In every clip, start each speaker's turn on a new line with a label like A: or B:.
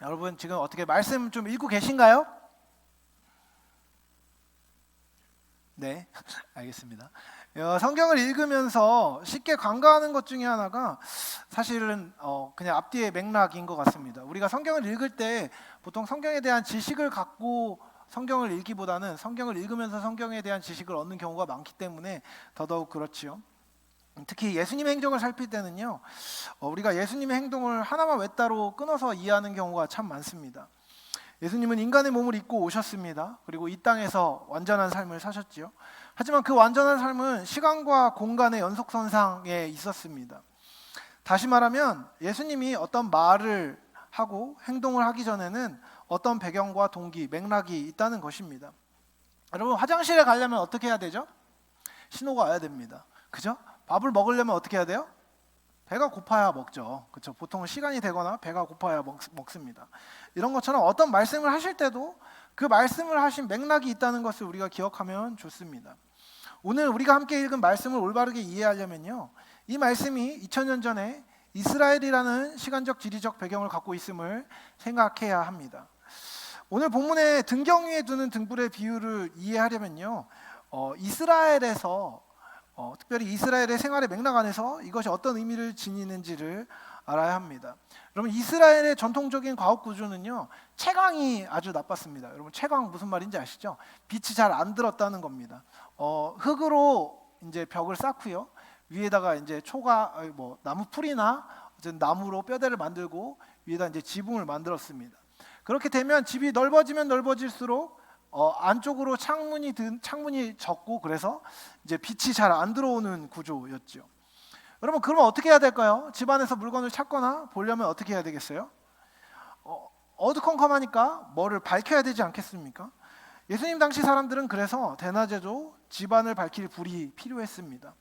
A: 여러분 지금 어떻게 말씀 좀 읽고 계신가요? 네, 알겠습니다. 성경을 읽으면서 쉽게 간과하는 것 중에 하나가 사실은 그냥 앞뒤의 맥락인 것 같습니다. 우리가 성경을 읽을 때 보통 성경에 대한 지식을 갖고 성경을 읽기보다는 성경을 읽으면서 성경에 대한 지식을 얻는 경우가 많기 때문에 더더욱 그렇지요. 특히 예수님의 행적을 살필 때는요, 우리가 예수님의 행동을 하나만 외따로 끊어서 이해하는 경우가 참 많습니다. 예수님은 인간의 몸을 입고 오셨습니다. 그리고 이 땅에서 완전한 삶을 사셨지요. 하지만 그 완전한 삶은 시간과 공간의 연속선상에 있었습니다. 다시 말하면 예수님이 어떤 말을 하고 행동을 하기 전에는 어떤 배경과 동기, 맥락이 있다는 것입니다. 여러분 화장실에 가려면 어떻게 해야 되죠? 신호가 와야 됩니다. 그죠? 밥을 먹으려면 어떻게 해야 돼요? 배가 고파야 먹죠. 그렇죠? 보통은 시간이 되거나 배가 고파야 먹습니다. 이런 것처럼 어떤 말씀을 하실 때도 그 말씀을 하신 맥락이 있다는 것을 우리가 기억하면 좋습니다. 오늘 우리가 함께 읽은 말씀을 올바르게 이해하려면요, 이 말씀이 2000년 전에 이스라엘이라는 시간적 지리적 배경을 갖고 있음을 생각해야 합니다. 오늘 본문에 등경 위에 두는 등불의 비유를 이해하려면요, 이스라엘에서 특별히 이스라엘의 생활의 맥락 안에서 이것이 어떤 의미를 지니는지를 알아야 합니다. 여러분 이스라엘의 전통적인 과업 구조는요, 채광이 아주 나빴습니다. 여러분 채광 무슨 말인지 아시죠? 빛이 잘 안 들었다는 겁니다. 흙으로 이제 벽을 쌓고요, 위에다가 이제 나무 풀이나 나무로 뼈대를 만들고 위에다 이제 지붕을 만들었습니다. 그렇게 되면 집이 넓어지면 넓어질수록 안쪽으로 창문이 적고, 그래서 이제 빛이 잘 안 들어오는 구조였죠. 여러분 그러면 어떻게 해야 될까요? 집안에서 물건을 찾거나 보려면 어떻게 해야 되겠어요? 어두컴컴하니까 뭐를 밝혀야 되지 않겠습니까? 예수님 당시 사람들은 그래서 대낮에도 집안을 밝힐 불이 필요했습니다.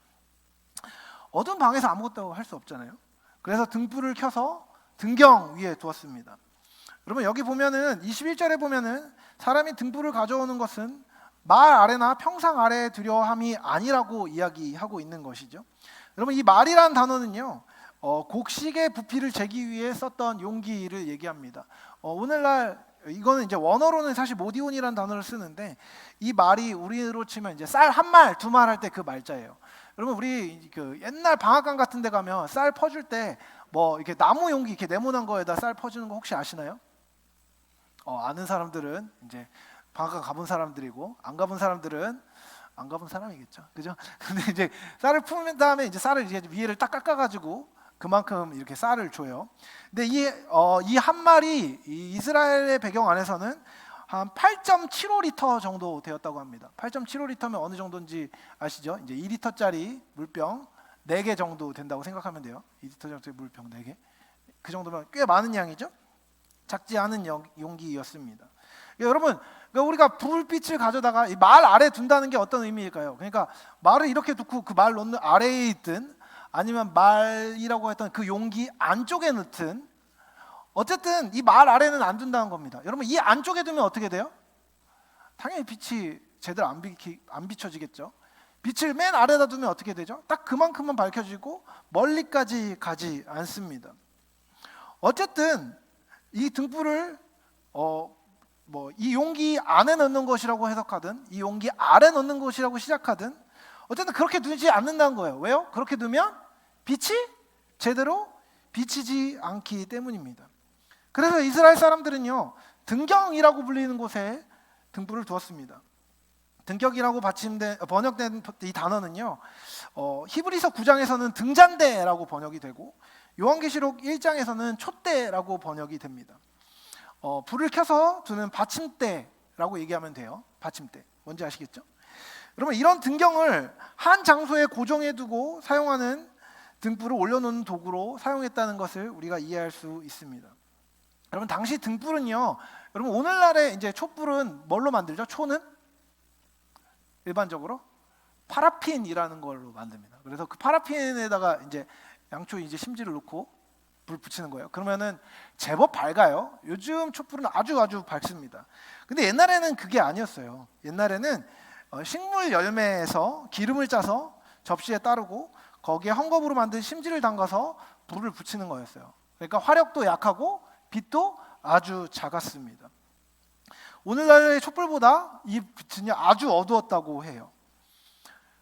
A: 어두운 방에서 아무것도 할 수 없잖아요. 그래서 등불을 켜서 등경 위에 두었습니다. 여러분 여기 보면은 21절에 보면은 사람이 등불을 가져오는 것은 말 아래나 평상 아래에 두려 함이 아니라고 이야기하고 있는 것이죠. 여러분 이 말이라는 단어는요, 곡식의 부피를 재기 위해 썼던 용기를 얘기합니다. 오늘날 이거는 이제 원어로는 사실 모디온이라는 단어를 쓰는데, 이 말이 우리로 치면 이제 쌀 한 말, 두 말 할 때 그 말자예요. 여러분 우리 그 옛날 방앗간 같은 데 가면 쌀 퍼줄 때 뭐 이렇게 나무 용기 이렇게 네모난 거에다 쌀 퍼주는 거 혹시 아시나요? 아는 사람들은 이제 방앗간 가본 사람들이고, 안 가본 사람들은 안 가본 사람이겠죠, 그죠? 근데 이제 쌀을 푸는 다음에 이제 쌀을 이제 위에를 딱 깎아가지고 그만큼 이렇게 쌀을 줘요. 근데 이 한 말이 이 이스라엘의 배경 안에서는 한 8.75리터 정도 되었다고 합니다. 8.75리터면 어느 정도인지 아시죠? 이제 2리터짜리 물병 4개 정도 된다고 생각하면 돼요. 2리터 정도의 물병 4개. 그 정도면 꽤 많은 양이죠. 작지 않은 용기였습니다. 여러분 우리가 불빛을 가져다가 이 말 아래 둔다는 게 어떤 의미일까요? 그러니까 말을 이렇게 두고 그 말 놓는 아래에 있든 아니면 말이라고 했던 그 용기 안쪽에 넣든, 어쨌든 이 말 아래는 안 둔다는 겁니다. 여러분 이 안쪽에 두면 어떻게 돼요? 당연히 빛이 제대로 안 비춰지겠죠. 빛을 맨 아래다 두면 어떻게 되죠? 딱 그만큼만 밝혀지고 멀리까지 가지 않습니다. 어쨌든 이 등불을 이 용기 안에 넣는 것이라고 해석하든 이 용기 아래 넣는 것이라고 시작하든 어쨌든 그렇게 두지 않는다는 거예요. 왜요? 그렇게 두면 빛이 제대로 비치지 않기 때문입니다. 그래서 이스라엘 사람들은요, 등경이라고 불리는 곳에 등불을 두었습니다. 등격이라고 번역된 이 단어는요, 히브리서 9장에서는 등잔대라고 번역이 되고 요한계시록 1장에서는 촛대라고 번역이 됩니다. 불을 켜서 두는 받침대라고 얘기하면 돼요. 받침대 뭔지 아시겠죠? 그러면 이런 등경을 한 장소에 고정해 두고 사용하는 등불을 올려놓는 도구로 사용했다는 것을 우리가 이해할 수 있습니다. 여러분 당시 등불은요, 여러분 오늘날의 이제 촛불은 뭘로 만들죠? 초는 일반적으로 파라핀이라는 걸로 만듭니다. 그래서 그 파라핀에다가 이제 양초에 이제 심지를 넣고 불 붙이는 거예요. 그러면은 제법 밝아요. 요즘 촛불은 아주 밝습니다. 근데 옛날에는 그게 아니었어요. 옛날에는 식물 열매에서 기름을 짜서 접시에 따르고 거기에 헝겊으로 만든 심지를 담가서 불을 붙이는 거였어요. 그러니까 화력도 약하고 빛도 아주 작았습니다. 오늘날의 촛불보다 이 빛은요 아주 어두웠다고 해요.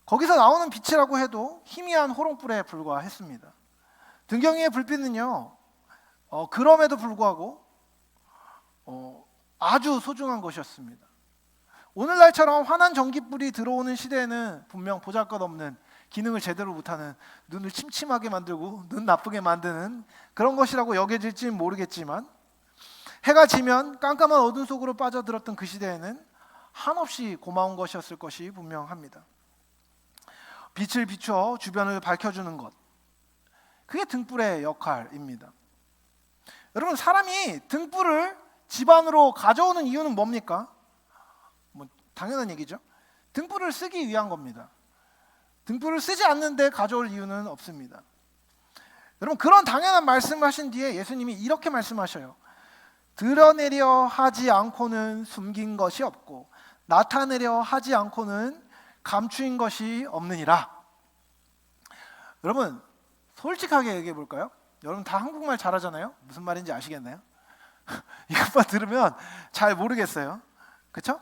A: 거기서 나오는 빛이라고 해도 희미한 호롱불에 불과했습니다. 등경이의 불빛은요 그럼에도 불구하고 아주 소중한 것이었습니다. 오늘날처럼 환한 전기불이 들어오는 시대에는 분명 보잘것없는, 기능을 제대로 못하는, 눈을 침침하게 만들고 눈 나쁘게 만드는 그런 것이라고 여겨질지는 모르겠지만, 해가 지면 깜깜한 어둠 속으로 빠져들었던 그 시대에는 한없이 고마운 것이었을 것이 분명합니다. 빛을 비추어 주변을 밝혀주는 것, 그게 등불의 역할입니다. 여러분, 사람이 등불을 집 안으로 가져오는 이유는 뭡니까? 당연한 얘기죠. 등불을 쓰기 위한 겁니다. 등불을 쓰지 않는데 가져올 이유는 없습니다. 여러분, 그런 당연한 말씀을 하신 뒤에 예수님이 이렇게 말씀하셔요. 드러내려 하지 않고는 숨긴 것이 없고 나타내려 하지 않고는 감추인 것이 없느니라. 여러분, 솔직하게 얘기해 볼까요? 여러분 다 한국말 잘하잖아요. 무슨 말인지 아시겠나요? 이것만 들으면 잘 모르겠어요. 그렇죠?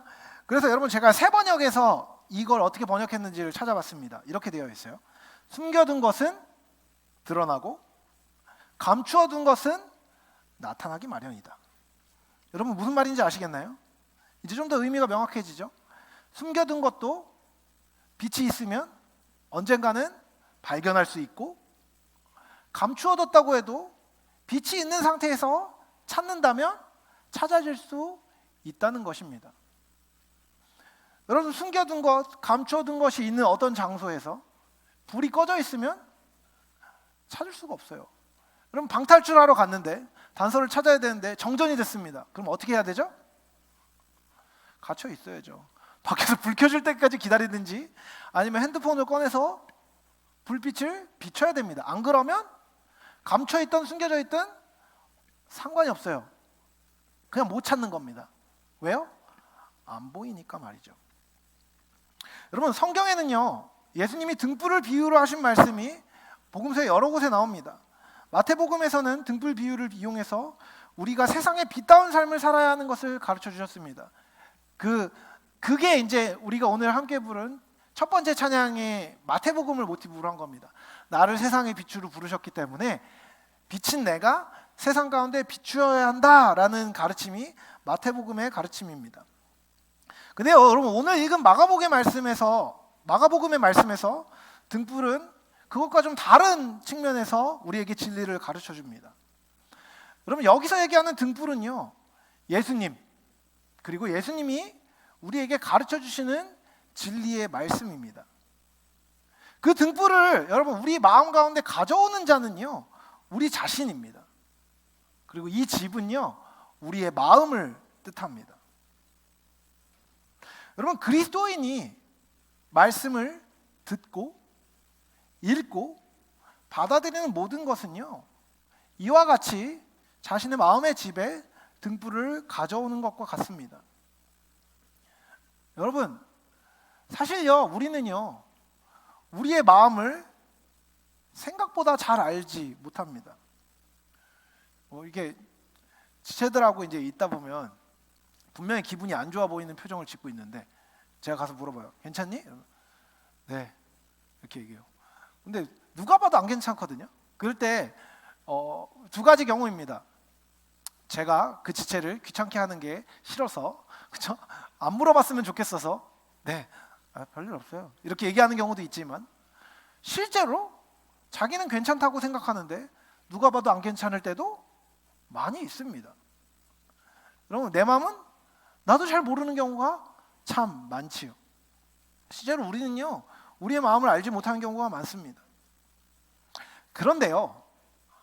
A: 그래서 여러분, 제가 새 번역에서 이걸 어떻게 번역했는지를 찾아봤습니다. 이렇게 되어 있어요. 숨겨둔 것은 드러나고 감추어둔 것은 나타나기 마련이다. 여러분, 무슨 말인지 아시겠나요? 이제 좀 더 의미가 명확해지죠? 숨겨둔 것도 빛이 있으면 언젠가는 발견할 수 있고, 감추어뒀다고 해도 빛이 있는 상태에서 찾는다면 찾아질 수 있다는 것입니다. 여러분, 숨겨둔 것, 감춰둔 것이 있는 어떤 장소에서 불이 꺼져 있으면 찾을 수가 없어요. 여러분, 방탈출하러 갔는데 단서를 찾아야 되는데 정전이 됐습니다. 그럼 어떻게 해야 되죠? 갇혀 있어야죠. 밖에서 불 켜질 때까지 기다리든지 아니면 핸드폰을 꺼내서 불빛을 비춰야 됩니다. 안 그러면 감춰 있던 숨겨져 있던 상관이 없어요. 그냥 못 찾는 겁니다. 왜요? 안 보이니까 말이죠. 여러분, 성경에는요 예수님이 등불을 비유로 하신 말씀이 복음서에 여러 곳에 나옵니다. 마태복음에서는 등불 비유를 이용해서 우리가 세상에 빛다운 삶을 살아야 하는 것을 가르쳐 주셨습니다. 그게 이제 우리가 오늘 함께 부른 첫 번째 찬양의 마태복음을 모티브로 한 겁니다. 나를 세상의 빛으로 부르셨기 때문에 빛인 내가 세상 가운데 비추어야 한다라는 가르침이 마태복음의 가르침입니다. 근데 여러분, 오늘 읽은 마가복음의 말씀에서 등불은 그것과 좀 다른 측면에서 우리에게 진리를 가르쳐 줍니다. 여러분, 여기서 얘기하는 등불은요 예수님, 그리고 예수님이 우리에게 가르쳐 주시는 진리의 말씀입니다. 그 등불을 여러분 우리 마음 가운데 가져오는 자는요 우리 자신입니다. 그리고 이 집은요 우리의 마음을 뜻합니다. 여러분, 그리스도인이 말씀을 듣고 읽고 받아들이는 모든 것은요 이와 같이 자신의 마음의 집에 등불을 가져오는 것과 같습니다. 여러분, 사실요 우리는요 우리의 마음을 생각보다 잘 알지 못합니다. 이게 지체들하고 이제 있다 보면 분명히 기분이 안 좋아 보이는 표정을 짓고 있는데 제가 가서 물어봐요. 괜찮니? 네, 이렇게 얘기해요. 근데 누가 봐도 안 괜찮거든요. 그럴 때 두 가지 경우입니다. 제가 그 지체를 귀찮게 하는 게 싫어서, 그렇죠? 안 물어봤으면 좋겠어서 네, 별일 없어요 이렇게 얘기하는 경우도 있지만, 실제로 자기는 괜찮다고 생각하는데 누가 봐도 안 괜찮을 때도 많이 있습니다. 여러분, 내 마음은 나도 잘 모르는 경우가 참 많지요. 실제로 우리는요 우리의 마음을 알지 못하는 경우가 많습니다. 그런데요,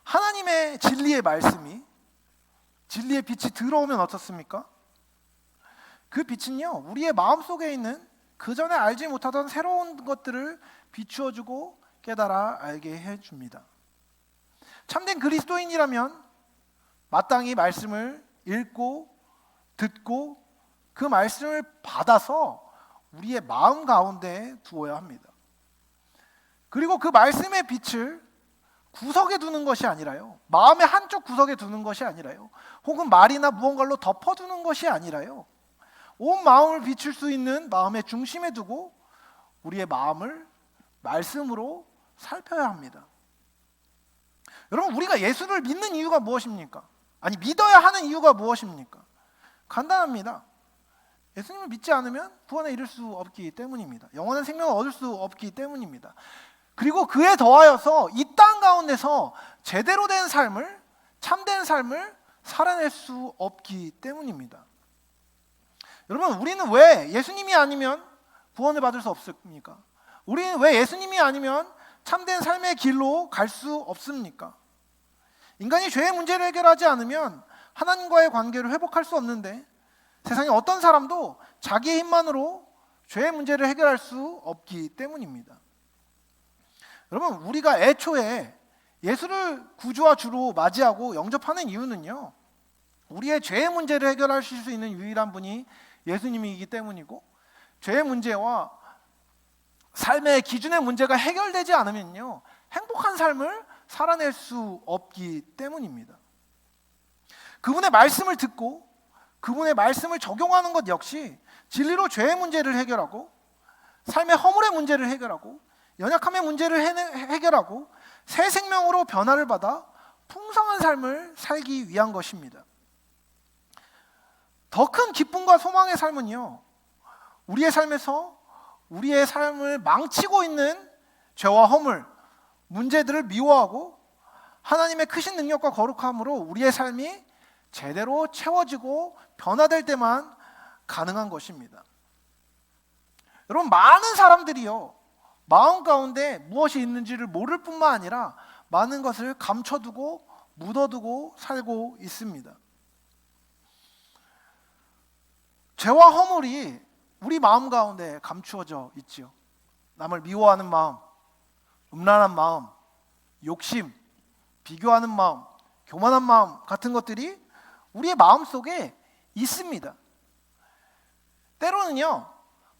A: 하나님의 진리의 말씀이, 진리의 빛이 들어오면 어떻습니까? 그 빛은요 우리의 마음속에 있는 그 전에 알지 못하던 새로운 것들을 비추어주고 깨달아 알게 해줍니다. 참된 그리스도인이라면 마땅히 말씀을 읽고 듣고 그 말씀을 받아서 우리의 마음 가운데 두어야 합니다. 그리고 그 말씀의 빛을 구석에 두는 것이 아니라요. 마음의 한쪽 구석에 두는 것이 아니라요. 혹은 말이나 무언가로 덮어두는 것이 아니라요. 온 마음을 비출 수 있는 마음의 중심에 두고 우리의 마음을 말씀으로 살펴야 합니다. 여러분, 우리가 예수를 믿는 이유가 무엇입니까? 아니, 믿어야 하는 이유가 무엇입니까? 간단합니다. 예수님을 믿지 않으면 구원에 이를 수 없기 때문입니다. 영원한 생명을 얻을 수 없기 때문입니다. 그리고 그에 더하여서 이 땅 가운데서 제대로 된 삶을, 참된 삶을 살아낼 수 없기 때문입니다. 여러분, 우리는 왜 예수님이 아니면 구원을 받을 수 없습니까? 우리는 왜 예수님이 아니면 참된 삶의 길로 갈 수 없습니까? 인간이 죄의 문제를 해결하지 않으면 하나님과의 관계를 회복할 수 없는데, 세상에 어떤 사람도 자기의 힘만으로 죄의 문제를 해결할 수 없기 때문입니다. 여러분, 우리가 애초에 예수를 구주와 주로 맞이하고 영접하는 이유는요, 우리의 죄의 문제를 해결하실 수 있는 유일한 분이 예수님이기 때문이고, 죄의 문제와 삶의 기준의 문제가 해결되지 않으면요, 행복한 삶을 살아낼 수 없기 때문입니다. 그분의 말씀을 듣고 그분의 말씀을 적용하는 것 역시 진리로 죄의 문제를 해결하고, 삶의 허물의 문제를 해결하고, 연약함의 문제를 해결하고, 새 생명으로 변화를 받아 풍성한 삶을 살기 위한 것입니다. 더 큰 기쁨과 소망의 삶은요, 우리의 삶에서 우리의 삶을 망치고 있는 죄와 허물, 문제들을 미워하고 하나님의 크신 능력과 거룩함으로 우리의 삶이 제대로 채워지고 변화될 때만 가능한 것입니다. 여러분, 많은 사람들이요, 마음 가운데 무엇이 있는지를 모를 뿐만 아니라 많은 것을 감춰두고 묻어두고 살고 있습니다. 죄와 허물이 우리 마음 가운데 감추어져 있지요. 남을 미워하는 마음, 음란한 마음, 욕심, 비교하는 마음, 교만한 마음 같은 것들이 우리의 마음 속에 있습니다. 때로는요,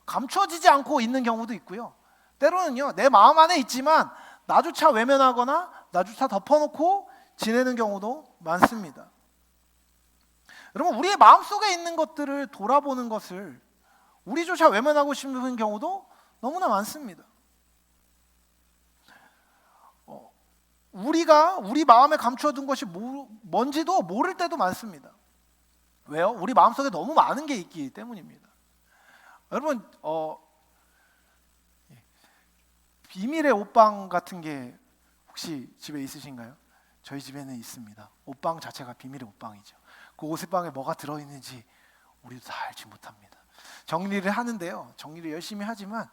A: 감추어지지 않고 있는 경우도 있고요, 때로는요, 내 마음 안에 있지만 나조차 외면하거나 나조차 덮어놓고 지내는 경우도 많습니다. 여러분, 우리의 마음 속에 있는 것들을 돌아보는 것을 우리조차 외면하고 싶은 경우도 너무나 많습니다. 우리가 우리 마음에 감추어둔 것이 뭔지도 모를 때도 많습니다. 왜요? 우리 마음속에 너무 많은 게 있기 때문입니다. 여러분, 비밀의 옷방 같은 게 혹시 집에 있으신가요? 저희 집에는 있습니다. 옷방 자체가 비밀의 옷방이죠. 그 옷방에 뭐가 들어있는지 우리도 다 알지 못합니다. 정리를 하는데요, 정리를 열심히 하지만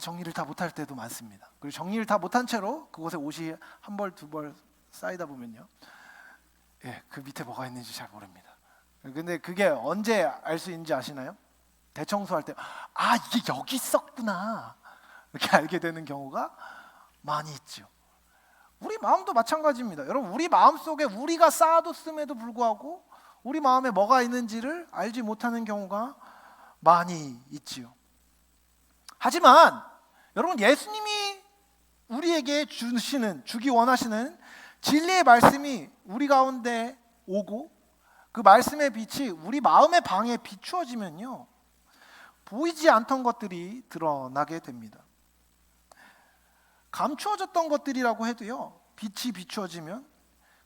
A: 정리를 다 못할 때도 많습니다. 그리고 정리를 다 못한 채로 그곳에 옷이 한 벌, 두 벌 쌓이다 보면요, 그 밑에 뭐가 있는지 잘 모릅니다. 근데 그게 언제 알 수 있는지 아시나요? 대청소할 때, 아, 이게 여기 있었구나, 이렇게 알게 되는 경우가 많이 있죠. 우리 마음도 마찬가지입니다. 여러분, 우리 마음 속에 우리가 쌓아뒀음에도 불구하고 우리 마음에 뭐가 있는지를 알지 못하는 경우가 많이 있지요. 하지만 여러분, 예수님이 우리에게 주기 원하시는 진리의 말씀이 우리 가운데 오고 그 말씀의 빛이 우리 마음의 방에 비추어지면요, 보이지 않던 것들이 드러나게 됩니다. 감추어졌던 것들이라고 해도요, 빛이 비추어지면,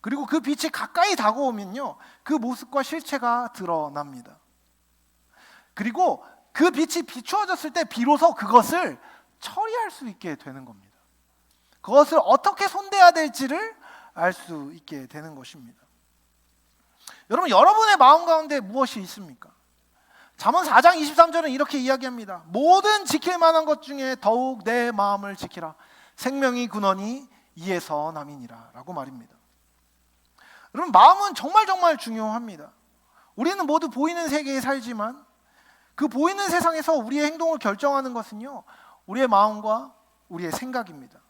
A: 그리고 그 빛이 가까이 다가오면요, 그 모습과 실체가 드러납니다. 그리고 그 빛이 비추어졌을 때 비로소 그것을 처리할 수 있게 되는 겁니다. 그것을 어떻게 손대야 될지를 알 수 있게 되는 것입니다. 여러분, 여러분의 마음 가운데 무엇이 있습니까? 잠언 4장 23절은 이렇게 이야기합니다. 모든 지킬 만한 것 중에 더욱 내 마음을 지키라. 생명이 근원이 이에서 남이니라 라고 말입니다. 여러분, 마음은 정말 중요합니다. 우리는 모두 보이는 세계에 살지만 그 보이는 세상에서 우리의 행동을 결정하는 것은요, 우리의 마음과 우리의 생각입니다.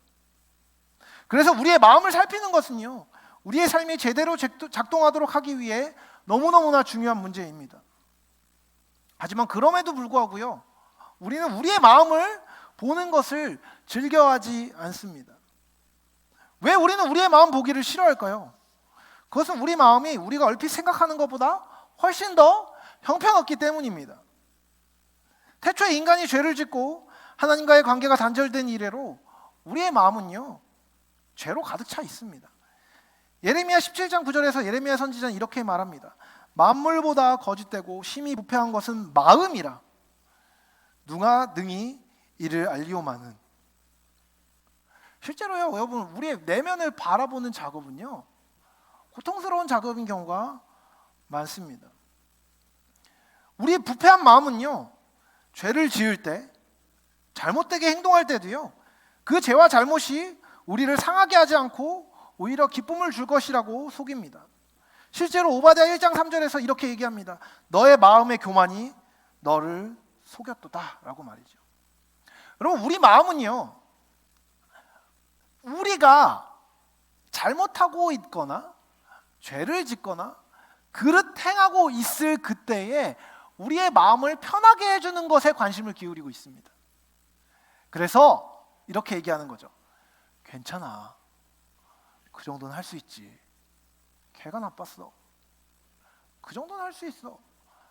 A: 그래서 우리의 마음을 살피는 것은요, 우리의 삶이 제대로 작동하도록 하기 위해 너무너무나 중요한 문제입니다. 하지만 그럼에도 불구하고요, 우리는 우리의 마음을 보는 것을 즐겨하지 않습니다. 왜 우리는 우리의 마음 보기를 싫어할까요? 그것은 우리 마음이 우리가 얼핏 생각하는 것보다 훨씬 더 형편없기 때문입니다. 태초에 인간이 죄를 짓고 하나님과의 관계가 단절된 이래로 우리의 마음은요, 죄로 가득 차 있습니다. 예레미야 17장 9절에서 예레미야 선지자는 이렇게 말합니다. 만물보다 거짓되고 심히 부패한 것은 마음이라 누가 능히 이를 알리오마는. 실제로요, 여러분, 우리의 내면을 바라보는 작업은요, 고통스러운 작업인 경우가 많습니다. 우리의 부패한 마음은요, 죄를 지을 때, 잘못되게 행동할 때도요, 그 죄와 잘못이 우리를 상하게 하지 않고 오히려 기쁨을 줄 것이라고 속입니다. 실제로 오바댜 1장 3절에서 이렇게 얘기합니다. 너의 마음의 교만이 너를 속였도다 라고 말이죠. 여러분, 우리 마음은요, 우리가 잘못하고 있거나 죄를 짓거나 그릇 행하고 있을 그때에 우리의 마음을 편하게 해주는 것에 관심을 기울이고 있습니다. 그래서 이렇게 얘기하는 거죠. 괜찮아, 그 정도는 할 수 있지. 걔가 나빴어, 그 정도는 할 수 있어.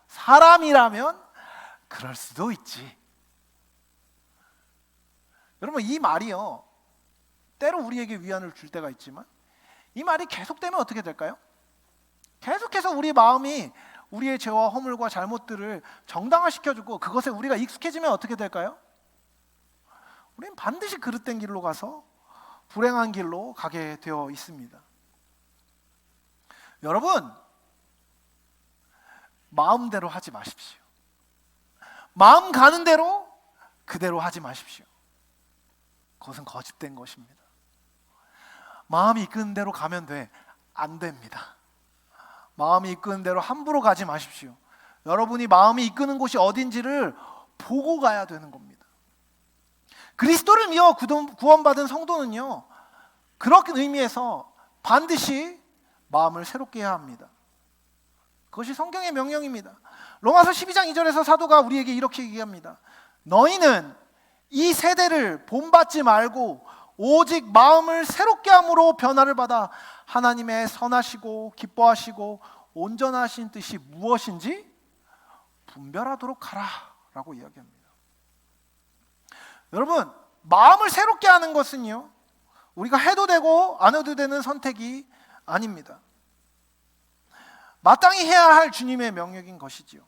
A: 사람이라면 그럴 수도 있지. 여러분, 이 말이요, 때로 우리에게 위안을 줄 때가 있지만 이 말이 계속되면 어떻게 될까요? 계속해서 우리 마음이 우리의 죄와 허물과 잘못들을 정당화시켜주고 그것에 우리가 익숙해지면 어떻게 될까요? 우리는 반드시 그릇된 길로 가서 불행한 길로 가게 되어 있습니다. 여러분, 마음대로 하지 마십시오. 마음 가는 대로 그대로 하지 마십시오. 그것은 거짓된 것입니다. 마음이 이끄는 대로 가면 돼. 안 됩니다. 마음이 이끄는 대로 함부로 가지 마십시오. 여러분이 마음이 이끄는 곳이 어딘지를 보고 가야 되는 겁니다. 그리스도를 믿어 구원받은 성도는요, 그런 의미에서 반드시 마음을 새롭게 해야 합니다. 그것이 성경의 명령입니다. 로마서 12장 2절에서 사도가 우리에게 이렇게 얘기합니다. 너희는 이 세대를 본받지 말고 오직 마음을 새롭게 함으로 변화를 받아 하나님의 선하시고 기뻐하시고 온전하신 뜻이 무엇인지 분별하도록 하라 라고 이야기합니다. 여러분, 마음을 새롭게 하는 것은요, 우리가 해도 되고 안 해도 되는 선택이 아닙니다. 마땅히 해야 할 주님의 명령인 것이지요.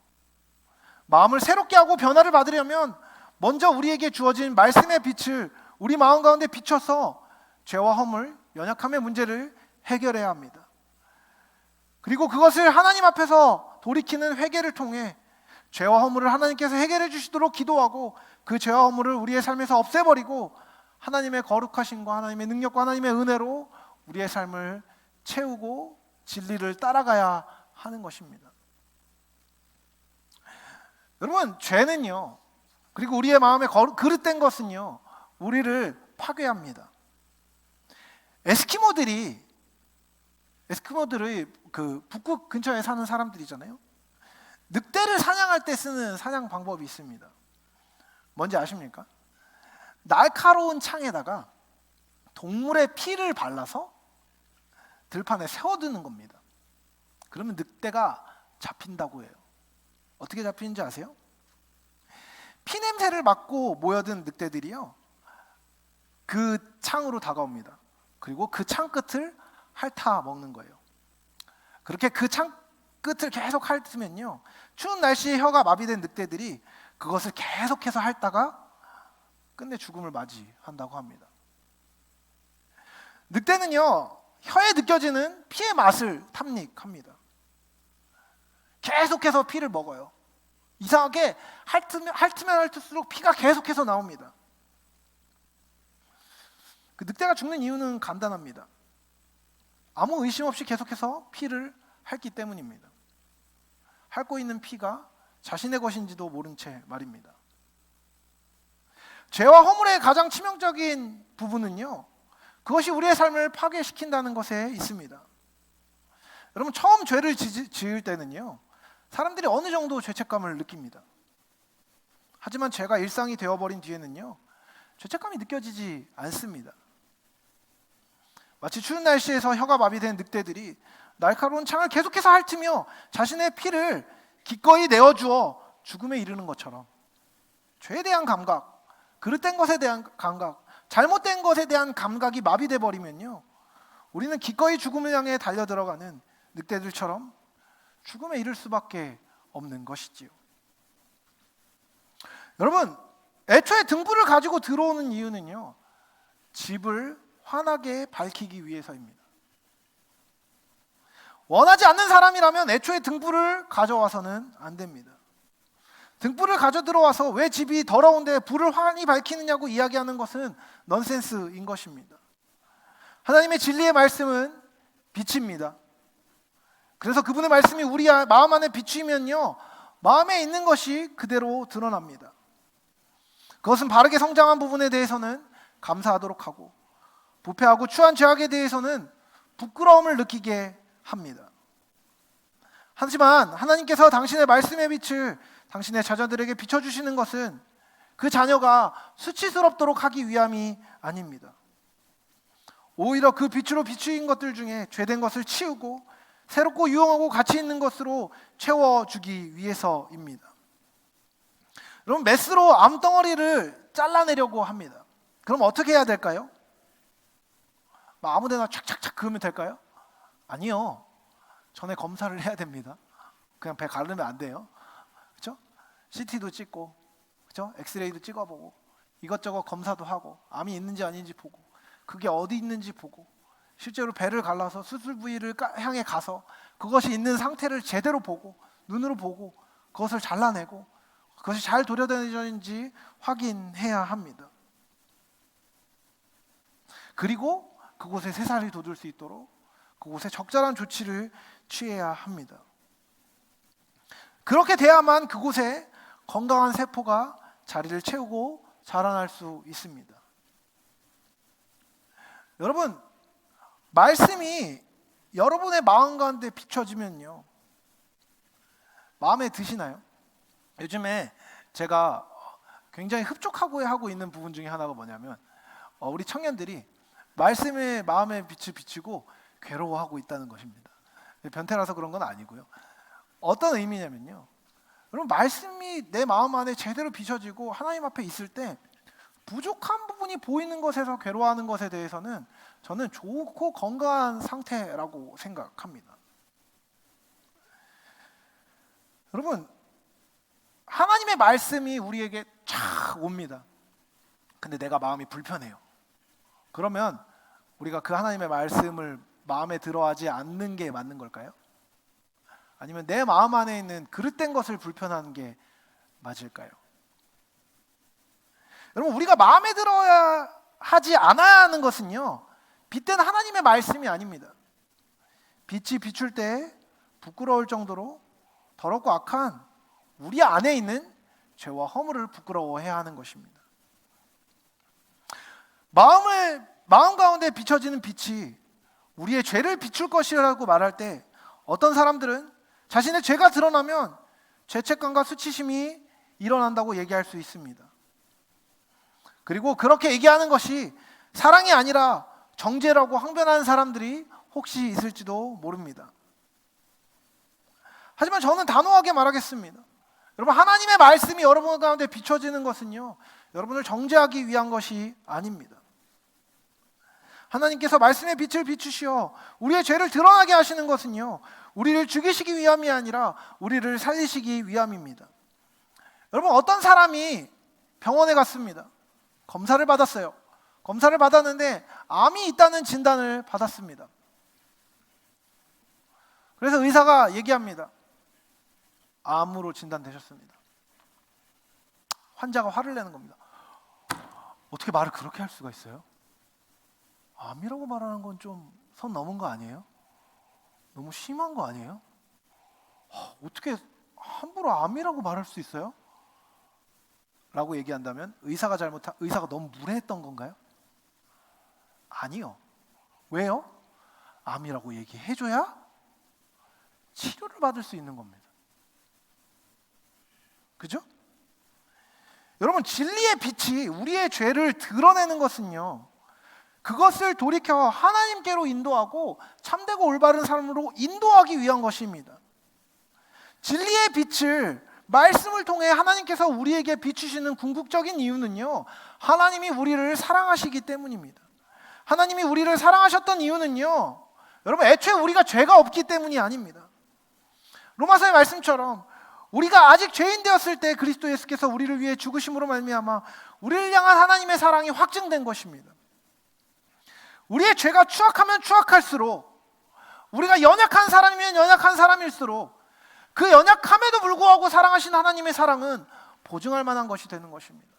A: 마음을 새롭게 하고 변화를 받으려면 먼저 우리에게 주어진 말씀의 빛을 우리 마음 가운데 비춰서 죄와 허물, 연약함의 문제를 해결해야 합니다. 그리고 그것을 하나님 앞에서 돌이키는 회개를 통해 죄와 허물을 하나님께서 해결해 주시도록 기도하고 그 죄와 허물을 우리의 삶에서 없애버리고 하나님의 거룩하심과 하나님의 능력과 하나님의 은혜로 우리의 삶을 채우고 진리를 따라가야 하는 것입니다. 여러분, 죄는요, 그리고 우리의 마음에 그릇된 것은요, 우리를 파괴합니다. 에스키모들이 그 북극 근처에 사는 사람들이잖아요. 늑대를 사냥할 때 쓰는 사냥 방법이 있습니다. 뭔지 아십니까? 날카로운 창에다가 동물의 피를 발라서 들판에 세워두는 겁니다. 그러면 늑대가 잡힌다고 해요. 어떻게 잡히는지 아세요? 피 냄새를 맡고 모여든 늑대들이요, 그 창으로 다가옵니다. 그리고 그 창 끝을 핥아 먹는 거예요. 그렇게 그 창 끝을 계속 핥으면요, 추운 날씨에 혀가 마비된 늑대들이 그것을 계속해서 핥다가 끝내 죽음을 맞이한다고 합니다. 늑대는요, 혀에 느껴지는 피의 맛을 탐닉합니다. 계속해서 피를 먹어요. 이상하게 핥으면 핥을수록 피가 계속해서 나옵니다. 그 늑대가 죽는 이유는 간단합니다. 아무 의심 없이 계속해서 피를 핥기 때문입니다. 핥고 있는 피가 자신의 것인지도 모른 채 말입니다. 죄와 허물의 가장 치명적인 부분은요, 그것이 우리의 삶을 파괴시킨다는 것에 있습니다. 여러분, 처음 죄를 지을 때는요, 사람들이 어느 정도 죄책감을 느낍니다. 하지만 죄가 일상이 되어버린 뒤에는요, 죄책감이 느껴지지 않습니다. 마치 추운 날씨에서 혀가 마비된 늑대들이 날카로운 창을 계속해서 핥으며 자신의 피를 기꺼이 내어주어 죽음에 이르는 것처럼 죄에 대한 감각, 그릇된 것에 대한 감각, 잘못된 것에 대한 감각이 마비돼 버리면요, 우리는 기꺼이 죽음을 향해 달려들어가는 늑대들처럼 죽음에 이를 수밖에 없는 것이지요. 여러분, 애초에 등불을 가지고 들어오는 이유는요, 집을 환하게 밝히기 위해서입니다. 원하지 않는 사람이라면 애초에 등불을 가져와서는 안 됩니다. 등불을 가져 들어와서 왜 집이 더러운데 불을 환히 밝히느냐고 이야기하는 것은 넌센스인 것입니다. 하나님의 진리의 말씀은 빛입니다. 그래서 그분의 말씀이 우리 마음 안에 비추면요, 마음에 있는 것이 그대로 드러납니다. 그것은 바르게 성장한 부분에 대해서는 감사하도록 하고, 부패하고 추한 죄악에 대해서는 부끄러움을 느끼게 합니다. 하지만 하나님께서 당신의 말씀의 빛을 당신의 자녀들에게 비춰주시는 것은 그 자녀가 수치스럽도록 하기 위함이 아닙니다. 오히려 그 빛으로 비추인 것들 중에 죄된 것을 치우고 새롭고 유용하고 가치 있는 것으로 채워주기 위해서입니다. 여러분, 메스로 암덩어리를 잘라내려고 합니다. 그럼 어떻게 해야 될까요? 아무데나 착착착 그으면 될까요? 아니요. 전에 검사를 해야 됩니다. 그냥 배 가르면 안 돼요. 그렇죠? CT도 찍고, 그렇죠? 엑스레이도 찍어보고, 이것저것 검사도 하고, 암이 있는지 아닌지 보고, 그게 어디 있는지 보고, 실제로 배를 갈라서 수술 부위를 향해 가서 그것이 있는 상태를 제대로 보고, 눈으로 보고, 그것을 잘라내고, 그것이 잘 도려내졌는지 확인해야 합니다. 그리고 그곳에 새살이 돋을 수 있도록 그곳에 적절한 조치를 취해야 합니다. 그렇게 돼야만 그곳에 건강한 세포가 자리를 채우고 자라날 수 있습니다. 여러분, 말씀이 여러분의 마음 가운데 비춰지면요, 마음에 드시나요? 요즘에 제가 굉장히 흡족하고 하고 있는 부분 중에 하나가 뭐냐면, 우리 청년들이 말씀의 마음의 빛을 비추고 괴로워하고 있다는 것입니다. 변태라서 그런 건 아니고요. 어떤 의미냐면요, 여러분, 말씀이 내 마음 안에 제대로 비춰지고 하나님 앞에 있을 때 부족한 부분이 보이는 것에서 괴로워하는 것에 대해서는 저는 좋고 건강한 상태라고 생각합니다. 여러분, 하나님의 말씀이 우리에게 쫙 옵니다. 근데 내가 마음이 불편해요. 그러면 우리가 그 하나님의 말씀을 마음에 들어하지 않는 게 맞는 걸까요? 아니면 내 마음 안에 있는 그릇된 것을 불편한 게 맞을까요? 여러분, 우리가 마음에 들어야 하지 않아야 하는 것은요, 빛된 하나님의 말씀이 아닙니다. 빛이 비출 때 부끄러울 정도로 더럽고 악한 우리 안에 있는 죄와 허물을 부끄러워해야 하는 것입니다. 마음 가운데 비춰지는 빛이 우리의 죄를 비출 것이라고 말할 때 어떤 사람들은 자신의 죄가 드러나면 죄책감과 수치심이 일어난다고 얘기할 수 있습니다. 그리고 그렇게 얘기하는 것이 사랑이 아니라 정죄라고 항변하는 사람들이 혹시 있을지도 모릅니다. 하지만 저는 단호하게 말하겠습니다. 여러분, 하나님의 말씀이 여러분 가운데 비춰지는 것은요, 여러분을 정죄하기 위한 것이 아닙니다. 하나님께서 말씀의 빛을 비추시어 우리의 죄를 드러나게 하시는 것은요, 우리를 죽이시기 위함이 아니라 우리를 살리시기 위함입니다. 여러분, 어떤 사람이 병원에 갔습니다. 검사를 받았어요. 검사를 받았는데 암이 있다는 진단을 받았습니다. 그래서 의사가 얘기합니다. 암으로 진단되셨습니다. 환자가 화를 내는 겁니다. 어떻게 말을 그렇게 할 수가 있어요? 암이라고 말하는 건 좀 선 넘은 거 아니에요? 너무 심한 거 아니에요? 어떻게 함부로 암이라고 말할 수 있어요? 라고 얘기한다면 의사가 너무 무례했던 건가요? 아니요. 왜요? 암이라고 얘기해줘야 치료를 받을 수 있는 겁니다. 그죠? 여러분, 진리의 빛이 우리의 죄를 드러내는 것은요, 그것을 돌이켜 하나님께로 인도하고 참되고 올바른 삶으로 인도하기 위한 것입니다. 진리의 빛을 말씀을 통해 하나님께서 우리에게 비추시는 궁극적인 이유는요, 하나님이 우리를 사랑하시기 때문입니다. 하나님이 우리를 사랑하셨던 이유는요, 여러분, 애초에 우리가 죄가 없기 때문이 아닙니다. 로마서의 말씀처럼 우리가 아직 죄인 되었을 때 그리스도 예수께서 우리를 위해 죽으심으로 말미암아 우리를 향한 하나님의 사랑이 확증된 것입니다. 우리의 죄가 추악하면 추악할수록, 우리가 연약한 사람이면 연약한 사람일수록 그 연약함에도 불구하고 사랑하신 하나님의 사랑은 보증할 만한 것이 되는 것입니다.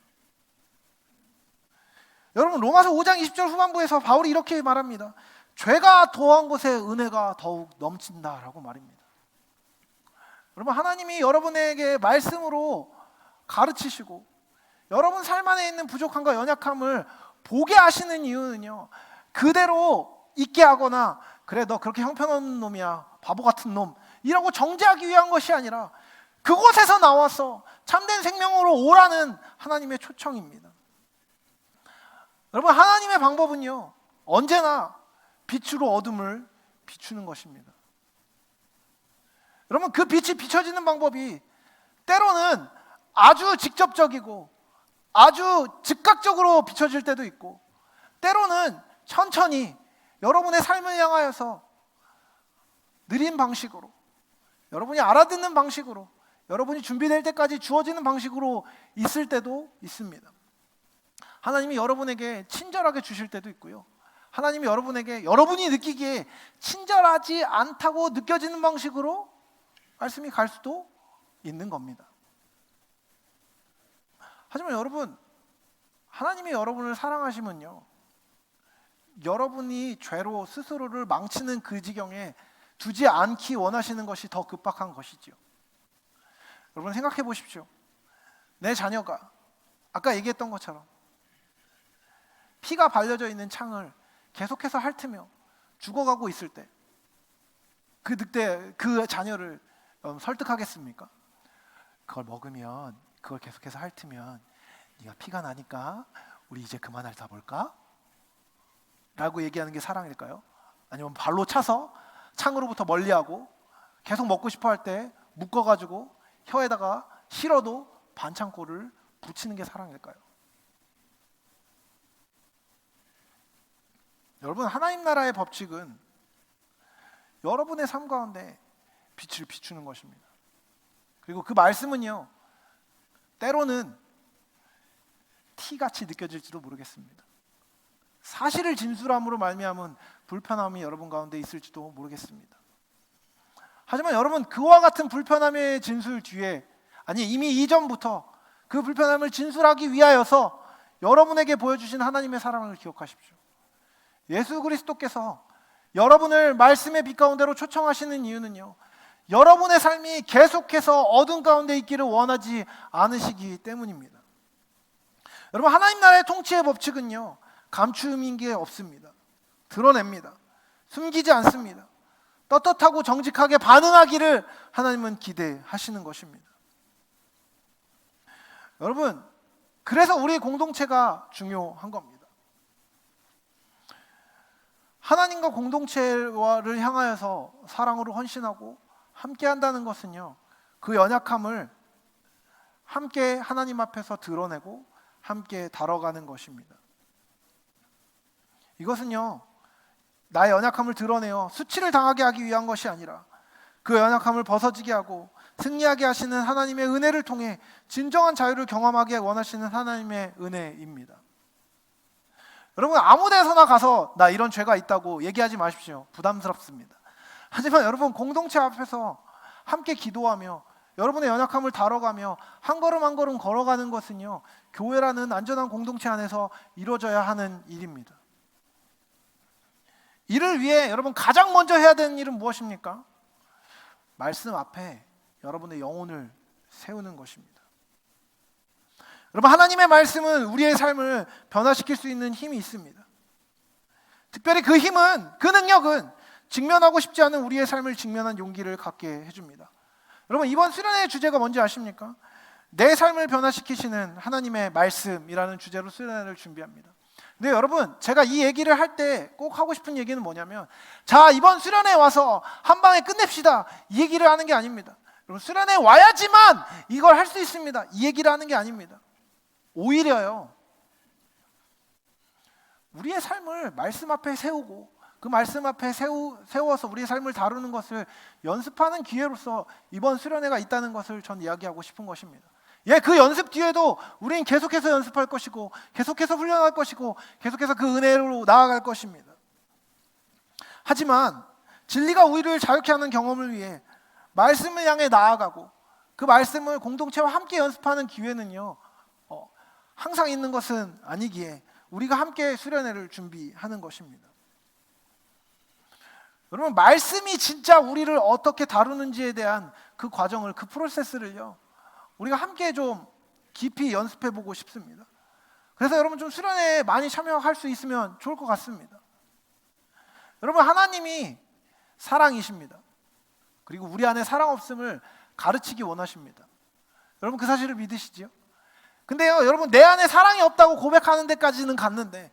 A: 여러분, 로마서 5장 20절 후반부에서 바울이 이렇게 말합니다. 죄가 더한 곳에 은혜가 더욱 넘친다라고 말입니다. 여러분, 하나님이 여러분에게 말씀으로 가르치시고 여러분 삶 안에 있는 부족함과 연약함을 보게 하시는 이유는요, 그대로 있게 하거나 그래 너 그렇게 형편없는 놈이야, 바보 같은 놈 이라고 정죄하기 위한 것이 아니라 그곳에서 나와서 참된 생명으로 오라는 하나님의 초청입니다. 여러분, 하나님의 방법은요, 언제나 빛으로 어둠을 비추는 것입니다. 여러분, 그 빛이 비춰지는 방법이 때로는 아주 직접적이고 아주 즉각적으로 비춰질 때도 있고, 때로는 천천히 여러분의 삶을 향하여서 느린 방식으로, 여러분이 알아듣는 방식으로, 여러분이 준비될 때까지 주어지는 방식으로 있을 때도 있습니다. 하나님이 여러분에게 친절하게 주실 때도 있고요, 하나님이 여러분에게 여러분이 느끼기에 친절하지 않다고 느껴지는 방식으로 말씀이 갈 수도 있는 겁니다. 하지만 여러분, 하나님이 여러분을 사랑하시면요, 여러분이 죄로 스스로를 망치는 그 지경에 두지 않기 원하시는 것이 더 급박한 것이지요. 여러분, 생각해 보십시오. 내 자녀가 아까 얘기했던 것처럼 피가 발려져 있는 창을 계속해서 핥으며 죽어가고 있을 때 그 늑대, 그 자녀를 설득하겠습니까? 그걸 먹으면, 그걸 계속해서 핥으면 네가 피가 나니까 우리 이제 그만 핥아볼까? 라고 얘기하는 게 사랑일까요? 아니면 발로 차서 창으로부터 멀리하고 계속 먹고 싶어 할 때 묶어가지고 혀에다가 실어도 반창고를 붙이는 게 사랑일까요? 여러분, 하나님 나라의 법칙은 여러분의 삶 가운데 빛을 비추는 것입니다. 그리고 그 말씀은요, 때로는 티같이 느껴질지도 모르겠습니다. 사실을 진술함으로 말미암은 불편함이 여러분 가운데 있을지도 모르겠습니다. 하지만 여러분, 그와 같은 불편함의 진술 뒤에, 아니 이미 이전부터 그 불편함을 진술하기 위하여서 여러분에게 보여주신 하나님의 사랑을 기억하십시오. 예수 그리스도께서 여러분을 말씀의 빛 가운데로 초청하시는 이유는요, 여러분의 삶이 계속해서 어둠 가운데 있기를 원하지 않으시기 때문입니다. 여러분, 하나님 나라의 통치의 법칙은요, 감추는 게 없습니다. 드러냅니다. 숨기지 않습니다. 떳떳하고 정직하게 반응하기를 하나님은 기대하시는 것입니다. 여러분, 그래서 우리 공동체가 중요한 겁니다. 하나님과 공동체를 향하여서 사랑으로 헌신하고 함께 한다는 것은요, 그 연약함을 함께 하나님 앞에서 드러내고 함께 다뤄가는 것입니다. 이것은요, 나의 연약함을 드러내어 수치를 당하게 하기 위한 것이 아니라 그 연약함을 벗어지게 하고 승리하게 하시는 하나님의 은혜를 통해 진정한 자유를 경험하게 원하시는 하나님의 은혜입니다. 여러분, 아무 데서나 가서 나 이런 죄가 있다고 얘기하지 마십시오. 부담스럽습니다. 하지만 여러분, 공동체 앞에서 함께 기도하며 여러분의 연약함을 다뤄가며 한 걸음 한 걸음 걸어가는 것은요, 교회라는 안전한 공동체 안에서 이루어져야 하는 일입니다. 이를 위해 여러분 가장 먼저 해야 되는 일은 무엇입니까? 말씀 앞에 여러분의 영혼을 세우는 것입니다. 여러분, 하나님의 말씀은 우리의 삶을 변화시킬 수 있는 힘이 있습니다. 특별히 그 힘은, 그 능력은 직면하고 싶지 않은 우리의 삶을 직면한 용기를 갖게 해줍니다. 여러분, 이번 수련회의 주제가 뭔지 아십니까? 내 삶을 변화시키시는 하나님의 말씀이라는 주제로 수련회를 준비합니다. 근데 여러분, 제가 이 얘기를 할 때 꼭 하고 싶은 얘기는 뭐냐면, 자, 이번 수련회 와서 한 방에 끝냅시다, 이 얘기를 하는 게 아닙니다. 여러분, 수련회 와야지만 이걸 할 수 있습니다, 이 얘기를 하는 게 아닙니다. 오히려요, 우리의 삶을 말씀 앞에 세우고 그 말씀 앞에 세워서 우리의 삶을 다루는 것을 연습하는 기회로서 이번 수련회가 있다는 것을 전 이야기하고 싶은 것입니다. 예, 그 연습 뒤에도 우리는 계속해서 연습할 것이고, 계속해서 훈련할 것이고, 계속해서 그 은혜로 나아갈 것입니다. 하지만 진리가 우리를 자유케 하는 경험을 위해 말씀을 향해 나아가고 그 말씀을 공동체와 함께 연습하는 기회는요, 항상 있는 것은 아니기에 우리가 함께 수련회를 준비하는 것입니다. 여러분, 말씀이 진짜 우리를 어떻게 다루는지에 대한 그 과정을, 그 프로세스를요, 우리가 함께 좀 깊이 연습해 보고 싶습니다. 그래서 여러분, 좀 수련회에 많이 참여할 수 있으면 좋을 것 같습니다. 여러분, 하나님이 사랑이십니다. 그리고 우리 안에 사랑 없음을 가르치기 원하십니다. 여러분, 그 사실을 믿으시지요? 근데요, 여러분, 내 안에 사랑이 없다고 고백하는 데까지는 갔는데,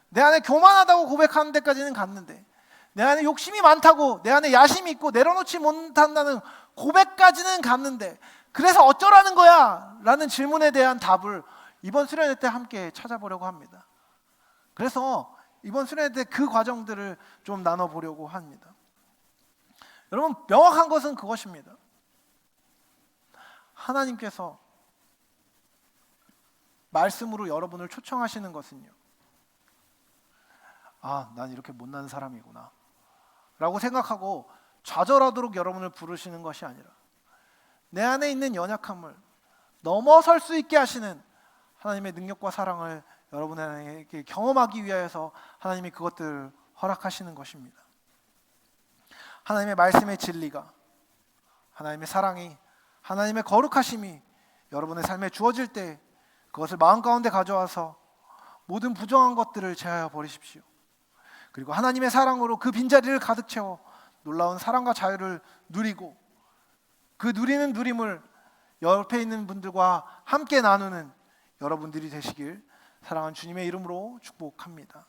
A: 내 안에 교만하다고 고백하는 데까지는 갔는데, 내 안에 욕심이 많다고, 내 안에 야심이 있고 내려놓지 못한다는 고백까지는 갔는데, 그래서 어쩌라는 거야? 라는 질문에 대한 답을 이번 수련회 때 함께 찾아보려고 합니다. 그래서 이번 수련회 때 그 과정들을 좀 나눠보려고 합니다. 여러분, 명확한 것은 그것입니다. 하나님께서 말씀으로 여러분을 초청하시는 것은요, 아, 난 이렇게 못난 사람이구나 라고 생각하고 좌절하도록 여러분을 부르시는 것이 아니라, 내 안에 있는 연약함을 넘어설 수 있게 하시는 하나님의 능력과 사랑을 여러분에게 경험하기 위해서 하나님이 그것들을 허락하시는 것입니다. 하나님의 말씀의 진리가, 하나님의 사랑이, 하나님의 거룩하심이 여러분의 삶에 주어질 때 그것을 마음 가운데 가져와서 모든 부정한 것들을 제하여 버리십시오. 그리고 하나님의 사랑으로 그 빈자리를 가득 채워 놀라운 사랑과 자유를 누리고, 그 누리는 누림을 옆에 있는 분들과 함께 나누는 여러분들이 되시길 사랑하는 주님의 이름으로 축복합니다.